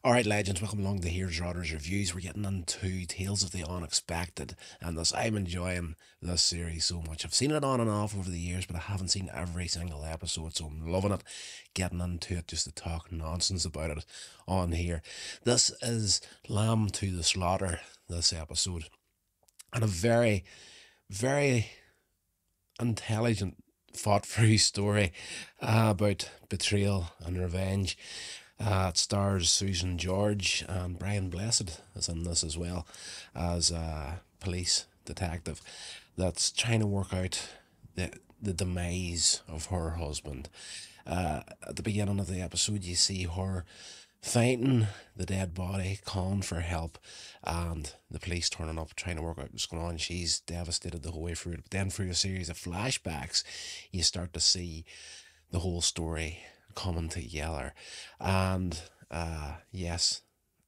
Alright, legends, welcome along to Here's Rodder's Reviews. We're getting into Tales of the Unexpected, and thus I'm enjoying this series so much. I've seen it on and off over the years, but I haven't seen every single episode, so I'm loving it, getting into it just to talk nonsense about it on here. This is Lamb to the Slaughter, this episode, and a very, very intelligent, fought-through story about betrayal and revenge. It stars Susan George, and Brian Blessed is in this as well as a police detective that's trying to work out the demise of her husband. At the beginning of the episode, you see her finding the dead body, calling for help, and the police turning up trying to work out what's going on. She's devastated the whole way through it. But then through a series of flashbacks, you start to see the whole story coming together. And yes,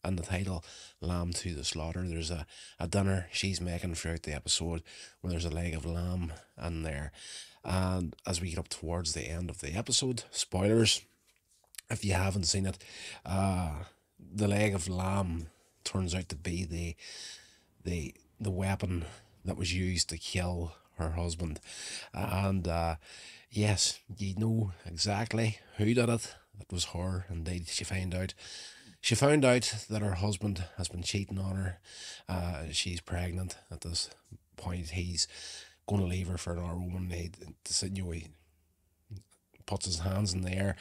and the title, Lamb to the Slaughter, there's a dinner she's making throughout the episode where there's a leg of lamb in there. And as we get up towards the end of the episode, spoilers if you haven't seen it, the leg of lamb turns out to be the weapon that was used to kill her husband. And yes, you know exactly who did it. It was her. Indeed, she found out. She found out that her husband has been cheating on her. She's pregnant at this point. He's going to leave her for another woman. He puts his hands in the air,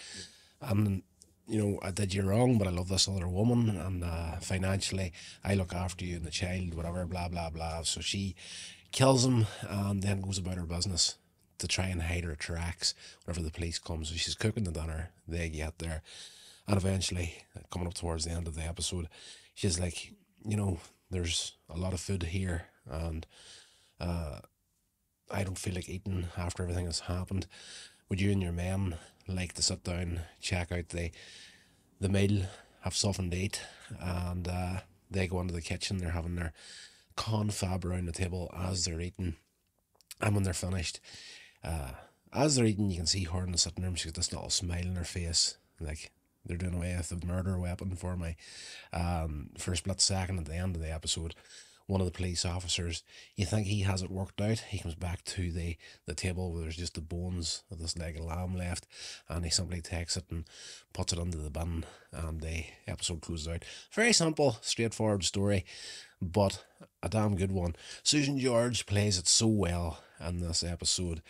and I did you wrong, but I love this other woman, and financially I look after you and the child, whatever, blah blah blah. So she kills him and then goes about her business to try and hide her tracks whenever the police come. So she's cooking the dinner, they get there, and eventually, coming up towards the end of the episode, she's like, there's a lot of food here, and I don't feel like eating after everything that's happened. Would you and your men like to sit down, check out the meal, have something to eat? And they go into the kitchen, they're having their confab around the table as they're eating. And when they're finished, as they're eating, you can see her in the sitting room. She's got this little smile on her face, like they're doing away with the murder weapon for me. For a split second at the end of the episode, one of the police officers, you think he has it worked out. He comes back to the table where there's just the bones of this leg of lamb left, and he simply takes it and puts it into the bin, and the episode closes out. Very simple, straightforward story, but a damn good one. Susan George plays it so well in this episode,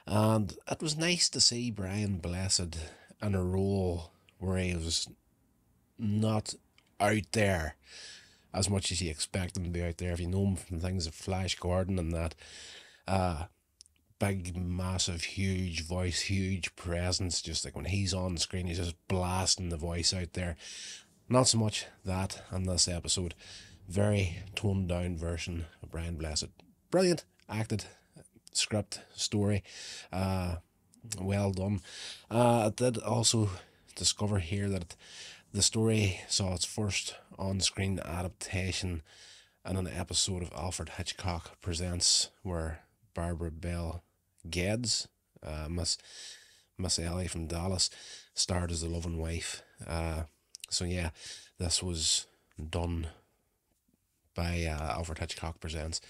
and it was nice to see Brian Blessed in a role where he was not out there as much as you expect him to be out there. If you know him from things like Flash Gordon and that, big, massive, huge voice, huge presence, just like when he's on the screen, he's just blasting the voice out there. Not so much that in this episode. Very toned down version of Brian Blessed. Brilliant acted, script, story, well done. I did also discover here that the story saw its first on-screen adaptation in an episode of Alfred Hitchcock Presents, where Barbara Bell Geddes, Miss Ellie from Dallas, starred as the loving wife. So yeah, this was done by Alfred Hitchcock Presents.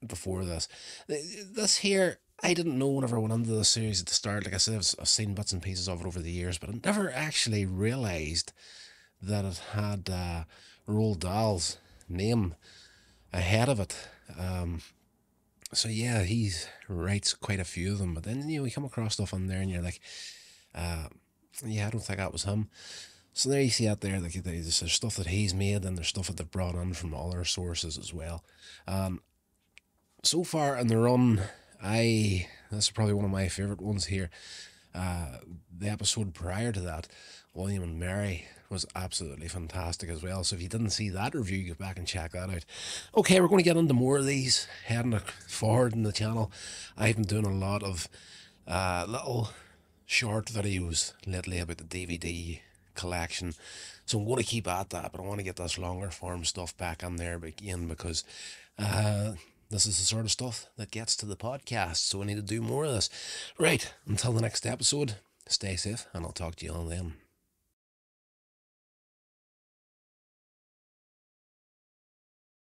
Before this here, I didn't know whenever I went into the series at the start. Like I said, I've seen bits and pieces of it over the years, but I never actually realised that it had Roald Dahl's name ahead of it. So yeah, he writes quite a few of them, but then we come across stuff on there and you're like, yeah, I don't think that was him. So there you see out there, like there's stuff that he's made, and there's stuff that they've brought in from other sources as well. So far in the run, this is probably one of my favourite ones here. The episode prior to that, William and Mary, was absolutely fantastic as well. So if you didn't see that review, go back and check that out. Okay, we're going to get into more of these heading forward in the channel. I've been doing a lot of little short videos lately about the DVD collection, so I'm going to keep at that, but I want to get this longer form stuff back on there again, because this is the sort of stuff that gets to the podcast, so I need to do more of this. Right, until the next episode, stay safe, and I'll talk to you all then.